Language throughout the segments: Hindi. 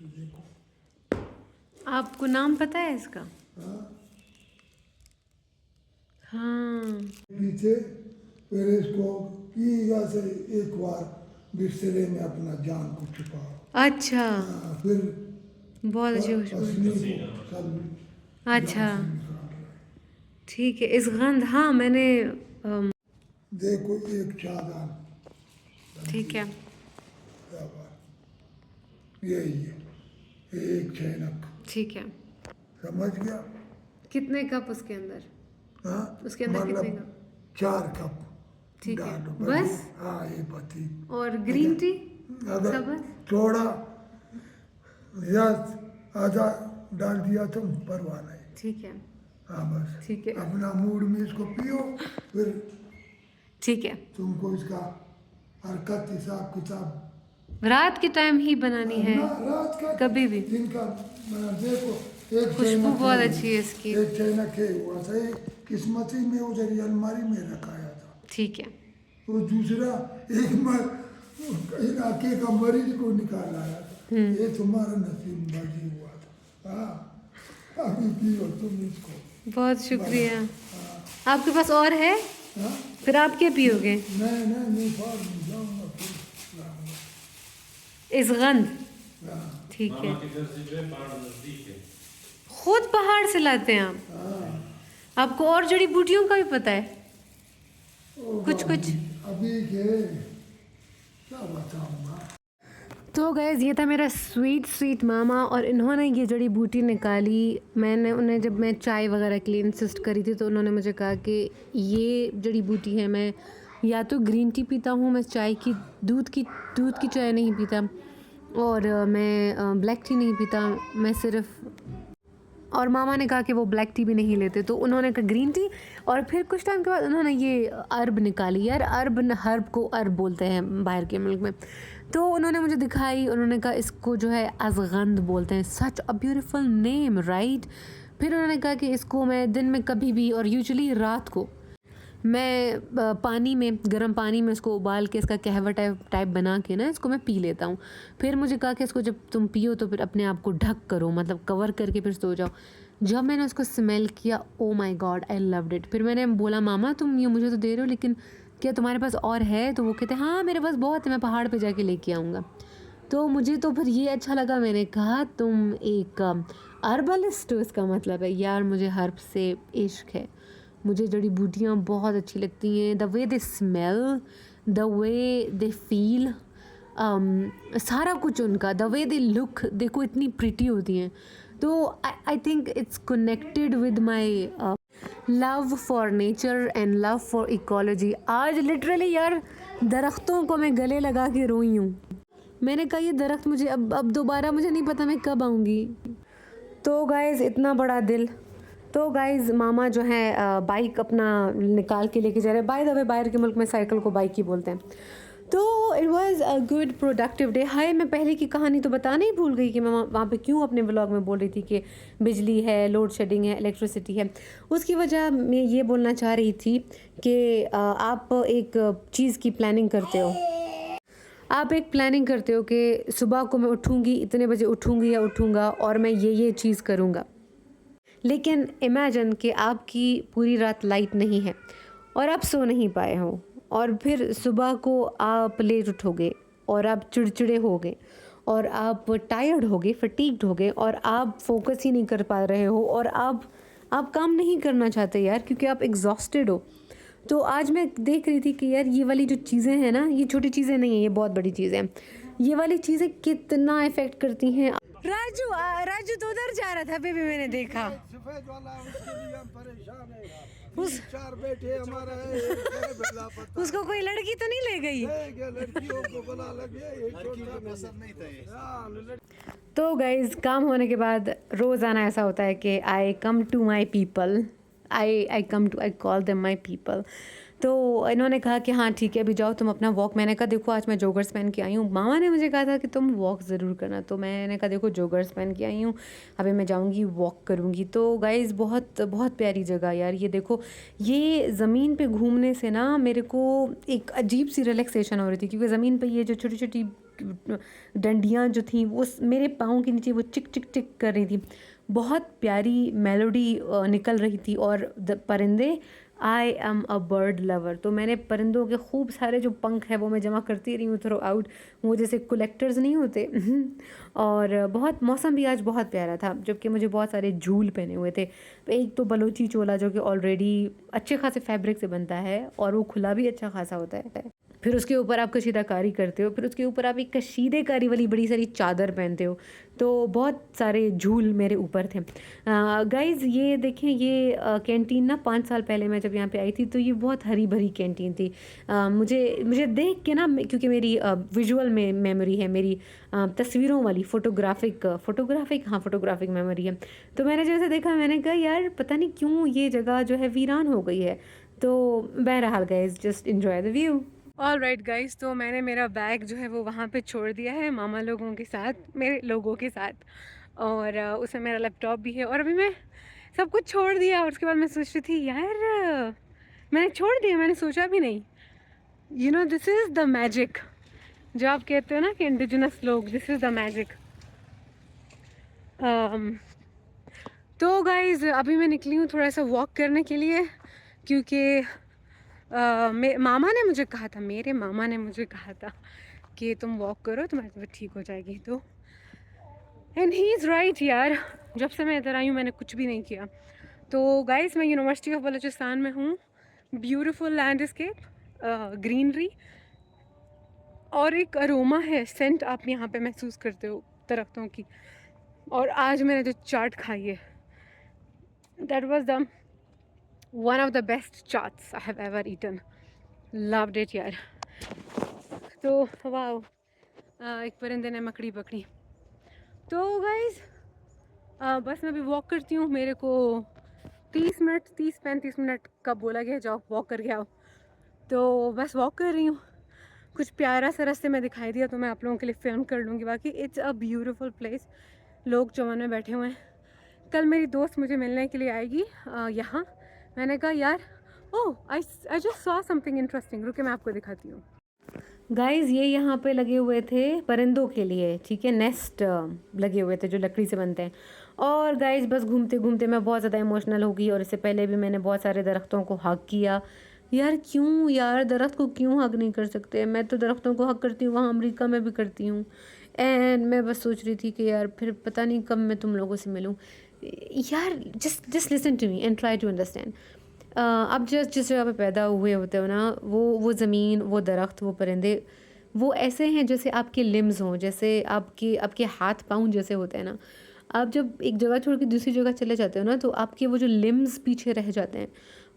देखो। आपको नाम पता है इसका? हाँ हाँ पीछे फिर इसको पीगा से एक बार बिस्तर में अपना जान को छुपाओ। अच्छा, फिर बहुत अच्छी खुशबू है। पसीने को सब अच्छा जान से निकाल रहा है। ठीक है। इस गंध, हाँ मैंने देखो एक चादर ठीक है। क्या बात यही है एक चैनक ठीक है। समझ गया। कितने कप उसके अंदर? हाँ उसके अंदर कितने मतलब कप? 4 कप ठीक है, डालो बस? हाँ ये पति और ग्रीन टी? अगर सब बस? थोड़ा या आधा डाल दिया तो परवाह नहीं। ठीक है। हाँ बस ठीक है। अपना मूड में इसको पियो फिर ठीक है। तुमको इसका हरकत हिसाब किताब रात के टाइम ही बनानी है? ना रात का कभी भी? दिन का देखो एक खुशबू चैनक बहुत है अच्छी है इसकी। एक चैनक है हुआ सही किस्मती में उधर अलमारी में रखाया था। ठीक है। वो दूसरा इलाके का मरीज को निकाल आया था। ये तुम्हारा नसीब बाजी हुआ था। हाँ अभी पियो तुम इसको। बहुत शुक्रिया। हाँ आपके पास और है? हाँ फिर आप क्या पियोगे? नहीं फाड़ नहीं जाऊँगा फिर लाऊंगा। इस गंध? हाँ ठीक है। मामा के घर से जो है पहाड़ नजदीक है। खुद पहाड़ से लाते हैं आप? हाँ आपको और जड़ी बूटियों का भी पता है? ओ कुछ कुछ? अभी के क्या बताऊँगा। तो गैस ये था मेरा स्वीट मामा, और इन्होंने ये जड़ी बूटी निकाली। मैंने उन्हें जब मैं चाय वगैरह के लिए इंसिस्ट करी थी तो उन्होंने मुझे कहा कि ये जड़ी बूटी है, मैं या तो ग्रीन टी पीता हूँ, मैं चाय की दूध की चाय नहीं पीता, और मैं ब्लैक टी नहीं पीता, मैं सिर्फ, और मामा ने कहा कि वो ब्लैक टी भी नहीं लेते, तो उन्होंने कहा ग्रीन टी। और फिर कुछ टाइम के बाद उन्होंने ये अरब निकाली। यार हर्ब को अरब बोलते हैं बाहर के मुल्क में। तो उन्होंने मुझे दिखाई, उन्होंने कहा इसको जो है अज़गंध बोलते हैं। सच अ ब्यूटीफुल नेम राइट। फिर उन्होंने कहा कि इसको मैं दिन में कभी भी, और यूजुअली रात को, मैं पानी में, गर्म पानी में इसको उबाल के इसका कहवा टाइप बना के ना इसको मैं पी लेता हूँ। फिर मुझे कहा कि इसको जब तुम पियो तो फिर अपने आप को ढक करो, मतलब कवर करके फिर सो जाओ। जब मैंने उसको स्मेल किया, oh my God I loved it. फिर मैंने बोला मामा तुम ये मुझे तो दे रहे हो, लेकिन क्या तुम्हारे पास और है? तो वो कहते हाँ मेरे पास बहुत है, मैं पहाड़ पर जाके लेके आऊँगा। तो मुझे तो फिर ये अच्छा लगा। मैंने कहा तुम एक अर्बलिस्ट हो, इसका मतलब है। यार मुझे हर्ब से इश्क है, मुझे जड़ी बूटियाँ बहुत अच्छी लगती हैं। The way they smell, the way they feel, सारा कुछ उनका, द वे दे लुक, देखो इतनी प्रिटी होती हैं। तो I think it's connected with my love for nature and love for ecology. आज लिटरली यार दरख्तों को मैं गले लगा के रोई हूँ। मैंने कहा ये दरख्त मुझे अब दोबारा मुझे नहीं पता मैं कब आऊँगी। तो गाइज़ इतना बड़ा दिल। तो गाइज़ मामा जो है बाइक अपना निकाल के लेके जा रहे हैं। बाय द वे बाहर के मुल्क में साइकिल को बाइक ही बोलते हैं। तो it was a good productive day. Hi मैं पहले की कहानी तो बताना ही भूल गई कि मैं वहाँ पे क्यों अपने व्लॉग में बोल रही थी कि बिजली है, लोड शेडिंग है, इलेक्ट्रिसिटी है। उसकी वजह मैं ये बोलना चाह रही थी कि आप एक चीज़ की प्लानिंग करते हो। आप एक प्लानिंग करते हो कि सुबह को मैं उठूँगी, इतने बजे उठूँगी या उठूँगा और मैं ये चीज़ करूँगा। लेकिन इमेजिन कि आपकी पूरी रात लाइट नहीं है और आप सो नहीं पाए हो, और फिर सुबह को आप लेट उठोगे और आप चिड़चिड़े होगे और आप टायर्ड होगे, फटीग्ड होगे, और आप फोकस ही नहीं कर पा रहे हो, और आप काम नहीं करना चाहते यार क्योंकि आप एग्जॉस्टेड हो। तो आज मैं देख रही थी कि यार ये वाली जो चीज़ें हैं ना, ये छोटी चीज़ें नहीं हैं, ये बहुत बड़ी चीज़ें हैं। ये वाली चीज़ें कितना इफ़ेक्ट करती हैं। राजू तो उधर जा रहा था, अभी भी मैंने देखा। सफेद वाला उसके लिए हम परेशान हैं। 4 बेटे हमारा है, एक है बेलापता। उसको कोई लड़की तो नहीं ले गई? लड़कियों को बुला लगे, लड़कियों को पसंद नहीं था। तो गाइज काम होने के बाद रोज़ाना ऐसा होता है कि I come to my people, I call them my people. तो इन्होंने कहा कि हाँ ठीक है अभी जाओ तुम अपना वॉक। मैंने कहा देखो आज मैं जोगर्स पहन के आई हूँ। मामा ने मुझे कहा था कि तुम वॉक ज़रूर करना, तो मैंने कहा देखो जोगर्स पहन के आई हूँ, अभी मैं जाऊँगी वॉक करूँगी। तो गाइज़ बहुत बहुत प्यारी जगह यार। ये देखो, ये ज़मीन पे घूमने से ना मेरे को एक अजीब सी रिलैक्सेशन हो रही थी, क्योंकि ज़मीन पे ये जो छोटी छोटी डंडियाँ जो थी वो मेरे पाँव के नीचे वो चिक चिक चिक कर रही थी, बहुत प्यारी मेलोडी निकल रही थी। और परिंदे, I am a bird lover, तो मैंने परिंदों के खूब सारे जो पंख है वो मैं जमा करती रही हूँ थ्रू आउट, वो जैसे कलेक्टर्स नहीं होते। और बहुत मौसम भी आज बहुत प्यारा था, जबकि मुझे बहुत सारे झूल पहने हुए थे। एक तो बलोची चोला जो कि ऑलरेडी अच्छे खासे फैब्रिक से बनता है और वो खुला भी अच्छा खासा होता है, फिर उसके ऊपर आप कशीदाकारी करते हो, फिर उसके ऊपर आप एक कशीदेकारी वाली बड़ी सारी चादर पहनते हो, तो बहुत सारे झूल मेरे ऊपर थे। गाइज़ ये देखें, ये कैंटीन ना 5 साल पहले मैं जब यहाँ पे आई थी तो ये बहुत हरी भरी कैंटीन थी। मुझे देख के ना, क्योंकि मेरी विजुअल में मेमोरी है, मेरी तस्वीरों वाली फोटोग्राफिक मेमोरी है, तो मैंने जैसे देखा मैंने कहा यार पता नहीं क्यों ये जगह जो है वीरान हो गई है। तो बहरहाल guys, just enjoy the view. All right guys, तो मैंने मेरा बैग जो है वो वहाँ पे छोड़ दिया है मामा लोगों के साथ, मेरे लोगों के साथ, और उसमें मेरा लैपटॉप भी है। और अभी मैं सब कुछ छोड़ दिया और उसके बाद मैं सोच रही थी यार मैंने छोड़ दिया, मैंने सोचा भी नहीं। You know this is the magic, जो आप कहते हो ना कि इंडिजिनस लोग, दिस इज़ द मैजिक। तो गाइज़ अभी मैं निकली हूँ थोड़ा सा वॉक करने के लिए, क्योंकि मेरे मामा ने मुझे कहा था, मेरे मामा ने मुझे कहा था कि तुम वॉक करो तुम्हारी तबीयत ठीक हो जाएगी। तो एंड ही इज़ राइट यार, जब से मैं इधर आई हूँ मैंने कुछ भी नहीं किया। तो गाइस मैं यूनिवर्सिटी ऑफ बलूचिस्तान में हूँ, ब्यूटीफुल लैंडस्केप, ग्रीनरी और एक अरोमा है, सेंट आप यहाँ पे महसूस करते हो दरख्तों की। और आज मैंने जो चाट खाई है, that was the one of the best charts I have ever eaten. Loved it यार। तो वाह, एक परिंदे ने मकड़ी पकड़ी। तो गाइज बस मैं अभी वॉक करती हूँ, मेरे को 30-35 मिनट का बोला गया जाओ वॉक करके आओ, तो बस वॉक कर रही हूँ। कुछ प्यारा सा रास्ते में दिखाई दिया तो मैं आप लोगों के लिए फिल्म कर लूँगी। बाकी इट्स अ ब्यूटीफुल प्लेस, लोग चौवन में बैठे हुए हैं। कल मेरी दोस्त मुझे मिलने के लिए आएगी यहाँ। मैंने कहा यार I just saw something interesting, रुके मैं आपको दिखाती हूँ। गाइज़ ये यहाँ पे लगे हुए थे परिंदों के लिए, ठीक है, नेस्ट लगे हुए थे जो लकड़ी से बनते हैं। और गाइज़ बस घूमते घूमते मैं बहुत ज़्यादा इमोशनल हो गई, और इससे पहले भी मैंने बहुत सारे दरख्तों को हक किया। यार क्यों यार, दरख्त को क्यों हक नहीं कर सकते? मैं तो दरख्तों को हक करती हूँ, वहाँ अमेरिका में भी करती हूँ। एंड मैं बस सोच रही थी कि यार फिर पता नहीं कब मैं तुम लोगों से मिलूँ। यार just listen to me and try to understand. आप जिस जगह पे पैदा हुए होते हो ना, वो ज़मीन, वो दरख्त, वो परिंदे, वो ऐसे हैं जैसे आपके लिम्स हों, जैसे आपके हाथ पाँव जैसे होते हैं ना। आप जब एक जगह छोड़ के दूसरी जगह चले जाते हो ना, तो आपके वो जो लिम्स पीछे रह जाते हैं,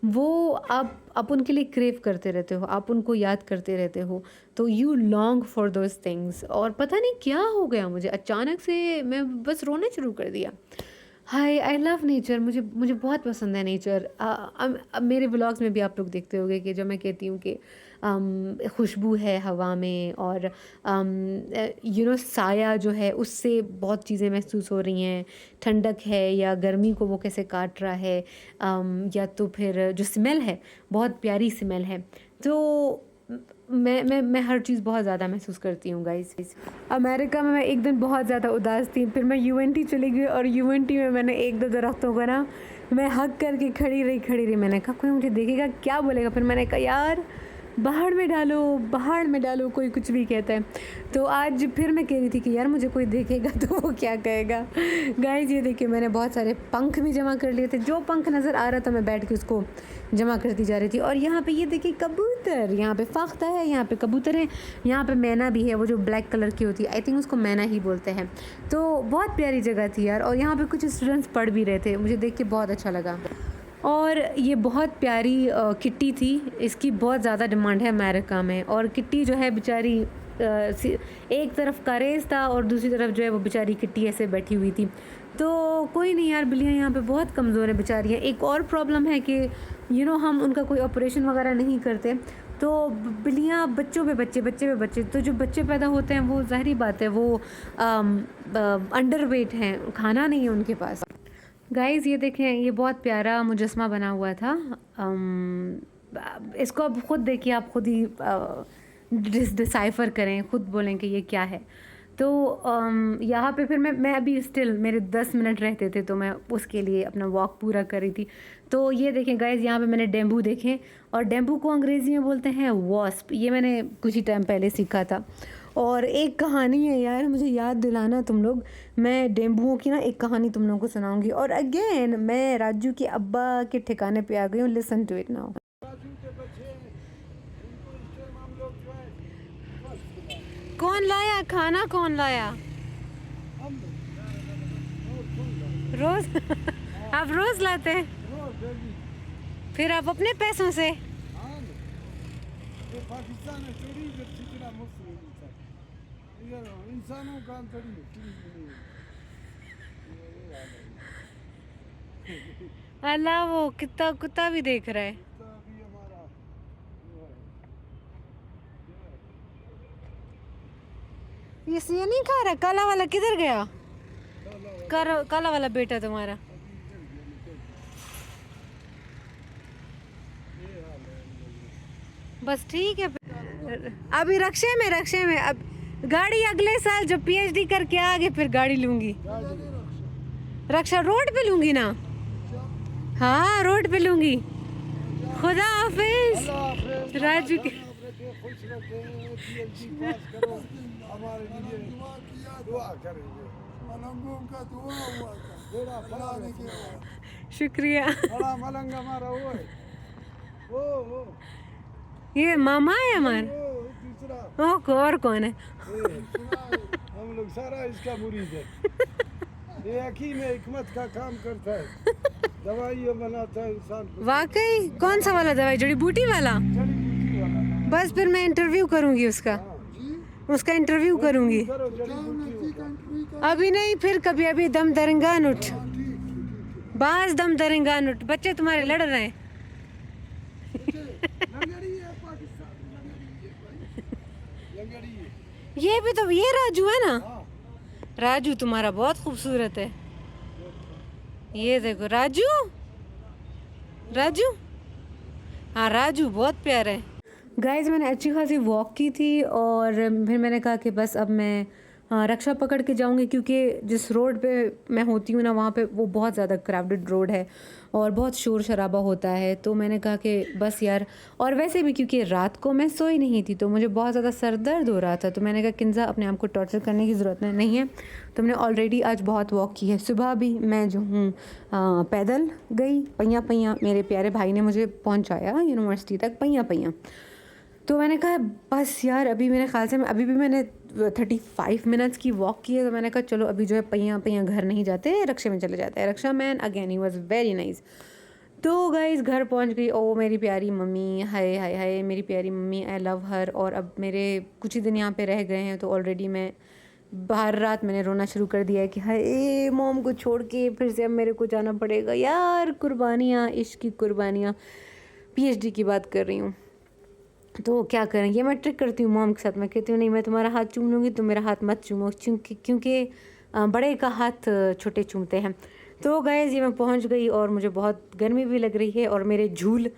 वो आप उनके लिए क्रेव करते रहते हो, आप उनको याद करते रहते हो। तो you long for those things. और पता नहीं क्या हो गया मुझे, अचानक से मैं बस रोने शुरू कर दिया। हाय, आई लव नेचर, मुझे बहुत पसंद है नेचर। मेरे व्लॉग्स में भी आप लोग देखते होंगे कि जब मैं कहती हूँ कि खुशबू है हवा में, और साया जो है उससे बहुत चीज़ें महसूस हो रही हैं, ठंडक है या गर्मी को वो कैसे काट रहा है, या तो फिर जो स्मेल है, बहुत प्यारी स्मेल है। तो मैं हर चीज़ बहुत ज़्यादा महसूस करती हूँ गाइस। अमेरिका में मैं एक दिन बहुत ज़्यादा उदास थी, फिर मैं यूएनटी चली गई, और यूएनटी में मैंने 1-2 दरख्तों को ना मैं हक करके खड़ी रही। मैंने कहा कोई मुझे देखेगा क्या बोलेगा, फिर मैंने कहा यार बाहर में डालो, कोई कुछ भी कहता है। तो आज फिर मैं कह रही थी कि यार मुझे कोई देखेगा तो वो क्या कहेगा। गाइस ये देखिए, मैंने बहुत सारे पंख भी जमा कर लिए थे, जो पंख नज़र आ रहा था मैं बैठ के उसको जमा करती जा रही थी। और यहाँ पे ये देखिए कबूतर, यहाँ पे फाख्ता है, यहाँ पे कबूतर है, यहाँ पे मैना भी है, वो जो ब्लैक कलर की होती है, आई थिंक उसको मैना ही बोलते हैं। तो बहुत प्यारी जगह थी यार, और यहाँ पे कुछ स्टूडेंट्स पढ़ भी रहे थे, मुझे देख के बहुत अच्छा लगा। और ये बहुत प्यारी किट्टी थी, इसकी बहुत ज़्यादा डिमांड है अमेरिका में। और किट्टी जो है बेचारी, एक तरफ का रेस था और दूसरी तरफ जो है वो बेचारी किट्टी ऐसे बैठी हुई थी। तो कोई नहीं यार, बिल्लियाँ यहाँ पे बहुत कमज़ोर है बेचारियाँ। एक और प्रॉब्लम है कि हम उनका कोई ऑपरेशन वगैरह नहीं करते, तो बिल्लियाँ बच्चों पे बच्चे, तो जो बच्चे पैदा होते हैं वो ज़ाहिरी बात है वो अंडर वेट हैं, खाना नहीं है उनके पास। गाइज़ ये देखें, ये बहुत प्यारा मुजस्मा बना हुआ था। इसको अब ख़ुद देखिए, आप ख़ुद ही डिसाइफर करें, खुद बोलें कि ये क्या है। तो यहाँ पे फिर मैं अभी स्टिल मेरे 10 मिनट रहते थे तो मैं उसके लिए अपना वॉक पूरा कर रही थी। तो ये देखें गाइस, यहाँ पे मैंने डेम्बू देखे, और डेम्बू को अंग्रेज़ी में बोलते हैं वॉस्प। ये मैंने कुछ ही टाइम पहले सीखा था। और एक कहानी है यार, मुझे याद दिलाना तुम लोग, मैं डेम्बुओं की ना एक कहानी तुम लोगों को सुनाऊंगी। और अगेन मैं राजू के अब्बा के ठिकाने पे आ गई हूँ। Listen to it now. कौन लाया खाना, कौन लाया? रोज आप रोज लाते हैं? फिर आप अपने पैसों से? पाकिस्तान में चोरी कितना मुफ्त में मिलता है, इंसानों का अंतरी अल्लाह, वो कितना कुत्ता भी देख रहा है। ये नहीं खा रहा? काला वाला किधर गया? काला वाला बेटा तुम्हारा? बस ठीक है। अभी रक्षे में अब गाड़ी अगले साल जब पीएचडी करके आगे फिर गाड़ी लूंगी। रक्षा रोड पे लूंगी ना? हाँ रोड पे लूंगी। खुदा हाफिज राजू के। शुक्रिया। मलंग हमारा वो है, वो ये मामा है हमारे। दूसरा और कौन है? हम लोग सारा इसका मुरीद है। ये हकीम है, हिकमत का काम करता है, दवाई बनाता है इंसान को। वाकई? कौन सा वाला दवाई? जड़ी बूटी वाला? जड़ी बूटी वाला। बस फिर मैं इंटरव्यू करूंगी उसका इंटरव्यू करूंगी। करो जड़ी बूटी। अभी नहीं, फिर कभी। अभी दम दरंगान उठ, बाज दम दरंगान उठ। बच्चे तुम्हारे लड़ रहे हैं। ये भी तो, ये राजू है ना? राजू तुम्हारा बहुत खूबसूरत है। ये देखो राजू, हाँ राजू बहुत प्यारा है। गाइज मैंने अच्छी खासी वॉक की थी और फिर मैंने कहा कि बस अब मैं रक्षा पकड़ के जाऊंगी, क्योंकि जिस रोड पे मैं होती हूँ ना वहाँ पे वो बहुत ज़्यादा क्राउडेड रोड है और बहुत शोर शराबा होता है। तो मैंने कहा कि बस यार, और वैसे भी क्योंकि रात को मैं सोई नहीं थी तो मुझे बहुत ज़्यादा सर दर्द हो रहा था। तो मैंने कहा किंजा अपने आप को टॉर्चर करने की ज़रूरत नहीं है। तो मैंने ऑलरेडी आज बहुत वॉक की है। सुबह भी मैं जो हूँ पैदल गई, पैया मेरे प्यारे भाई ने मुझे पहुँचाया यूनिवर्सिटी तक पैया। तो मैंने कहा बस यार, अभी मेरे ख्याल से अभी भी मैंने 35 मिनट्स की वॉक की है। तो मैंने कहा चलो अभी जो है पैया घर नहीं जाते, रक्षा में चले जाते हैं। Raksha man again he was very nice. तो गाइस घर पहुंच गई। ओ मेरी प्यारी मम्मी, हाय हाय हाय मेरी प्यारी मम्मी, आई लव हर। और अब मेरे कुछ ही दिन यहाँ पे रह गए हैं तो ऑलरेडी मैं बाहर रात मैंने रोना शुरू कर दिया है कि हाय मॉम को छोड़ के फिर से अब मेरे को जाना पड़ेगा यार। कुर्बानियाँ, इश्क की कुर्बानियाँ। PhD की बात कर रही हूँ। तो क्या करेंगे, मैं ट्रिक करती हूँ मॉम के साथ। मैं कहती हूँ नहीं, मैं तुम्हारा हाथ चूम लूँगी, तुम मेरा हाथ मत चूमो, क्योंकि बड़े का हाथ छोटे चूमते हैं। तो गाइस ये मैं पहुँच गई और मुझे बहुत गर्मी भी लग रही है। और मेरे झूल,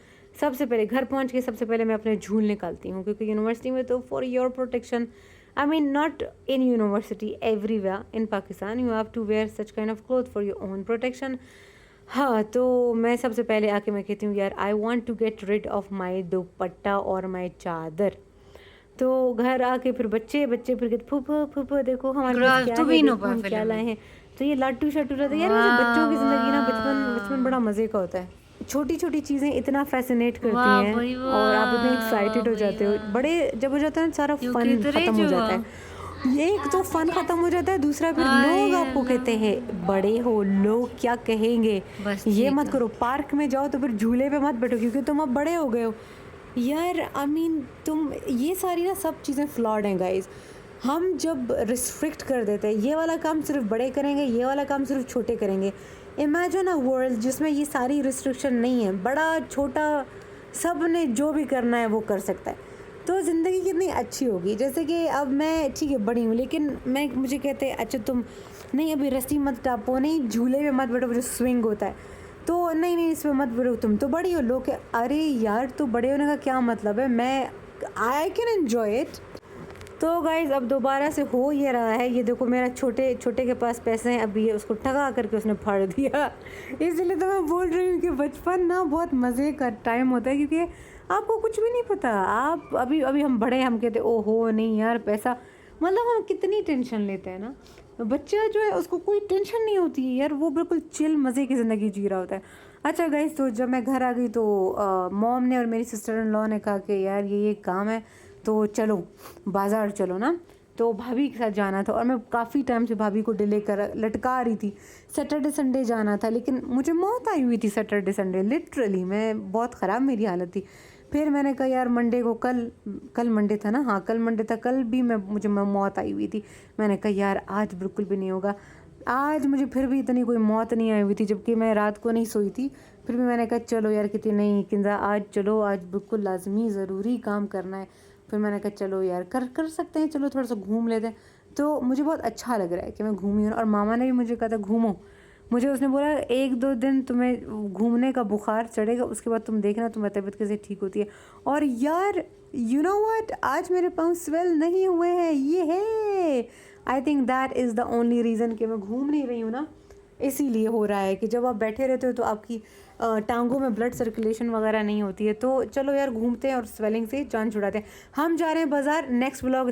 सबसे पहले घर पहुँच के सबसे पहले मैं अपने झूल निकालती हूँ, क्योंकि यूनिवर्सिटी में तो for your protection, I mean not in university, everywhere in Pakistan you have to wear such kind of cloth for your own protection. हाँ, तो मैं सबसे पहले आके मैं कहती हूँ यार I want to get rid of my dupatta और माय चादर। तो घर आके फिर बच्चे फिर कहते फूफो देखो हमारे पास क्या है, देखो हम क्या लाए हैं। तो ये लट्टू शट्टू रहता है यार। वैसे बच्चों की ज़िंदगी ना बचपन बड़ा मज़े का होता है। छोटी छोटी चीज़ें इतना फैसिनेट करती हैं और आप इतने एक्साइटेड हो जाते हो। बड़े जब हो जाता है सारा फन ख़त्म हो जाता है। ये एक तो फ़न ख़त्म हो जाता है, दूसरा फिर लोग आपको कहते हैं बड़े हो, लोग क्या कहेंगे, ये मत करो। पार्क में जाओ तो फिर झूले पे मत बैठो क्योंकि तुम अब बड़े हो गए हो यार। आई मीन तुम, ये सारी ना सब चीज़ें फ्लॉड हैं गाइज। हम जब रिस्ट्रिक्ट कर देते हैं, ये वाला काम सिर्फ बड़े करेंगे, ये वाला काम सिर्फ छोटे करेंगे। इमेजिन अ वर्ल्ड जिसमें ये सारी रिस्ट्रिक्शन नहीं है, बड़ा छोटा सब ने जो भी करना है वो कर सकता है। तो ज़िंदगी कितनी अच्छी होगी। जैसे कि अब मैं ठीक है बड़ी हूँ, लेकिन मुझे कहते हैं अच्छा तुम नहीं अभी रस्सी मत टापो, नहीं झूले में मत बैठो जो स्विंग होता है, तो नहीं इसमें मत बैठो, तुम तो बड़ी हो। लोग अरे यार तो बड़े होने का क्या मतलब है, मैं आई कैन एन्जॉय इट। तो गाइज़ अब दोबारा से हो ये रहा है, ये देखो मेरा छोटे छोटे के पास पैसे हैं, अभी ये उसको ठगा करके उसने फाड़ दिया। इसलिए तो मैं बोल रही हूँ कि बचपन ना बहुत मज़े का टाइम होता है, क्योंकि आपको कुछ भी नहीं पता। आप अभी अभी हम बड़े, हम कहते ओहो नहीं यार पैसा, मतलब हम कितनी टेंशन लेते हैं ना। बच्चा जो है उसको कोई टेंशन नहीं होती है यार, वो बिल्कुल चिल मज़े की ज़िंदगी जी रहा होता है। अच्छा गाइस, तो जब मैं घर आ गई तो मॉम ने और मेरी सिस्टर इन लॉ ने कहा कि यार ये काम है तो चलो बाज़ार चलो ना। तो भाभी के साथ जाना था और मैं काफ़ी टाइम से भाभी को डिले कर लटका रही थी। सैटरडे संडे जाना था, लेकिन मुझे मौत आई हुई थी सैटरडे संडे, लिटरली मैं बहुत ख़राब मेरी हालत थी। फिर मैंने कहा यार मंडे को, कल मंडे था ना, हाँ कल मंडे था, कल भी मुझे मौत आई हुई थी। मैंने कहा यार आज बिल्कुल भी नहीं होगा। आज मुझे फिर भी इतनी कोई मौत नहीं आई हुई थी, जबकि मैं रात को नहीं सोई थी। फिर भी मैंने कहा चलो यार कितनी नहीं किंजा, आज चलो, आज बिल्कुल लाजमी ज़रूरी काम करना है। फिर मैंने कहा चलो यार कर सकते हैं, चलो थोड़ा सा घूम लेते हैं। तो मुझे बहुत अच्छा लग रहा है कि मैं घूमी हूँ, और मामा ने भी मुझे कहा था घूमो। मुझे उसने बोला 1-2 दिन तुम्हें घूमने का बुखार चढ़ेगा, उसके बाद तुम देखना तुम्हारी तबीयत कैसे ठीक होती है। और यार यू नो व्हाट, आज मेरे पाँव स्वेल नहीं हुए हैं, ये है I think that is the only reason कि मैं घूम नहीं रही हूँ ना, इसीलिए हो रहा है कि जब आप बैठे रहते हो तो आपकी टांगों में ब्लड सर्कुलेशन वगैरह नहीं होती है। तो चलो यार घूमते हैं और स्वेलिंग से जान छुड़ाते हैं। हम जा रहे हैं बाज़ार, नेक्स्ट व्लॉग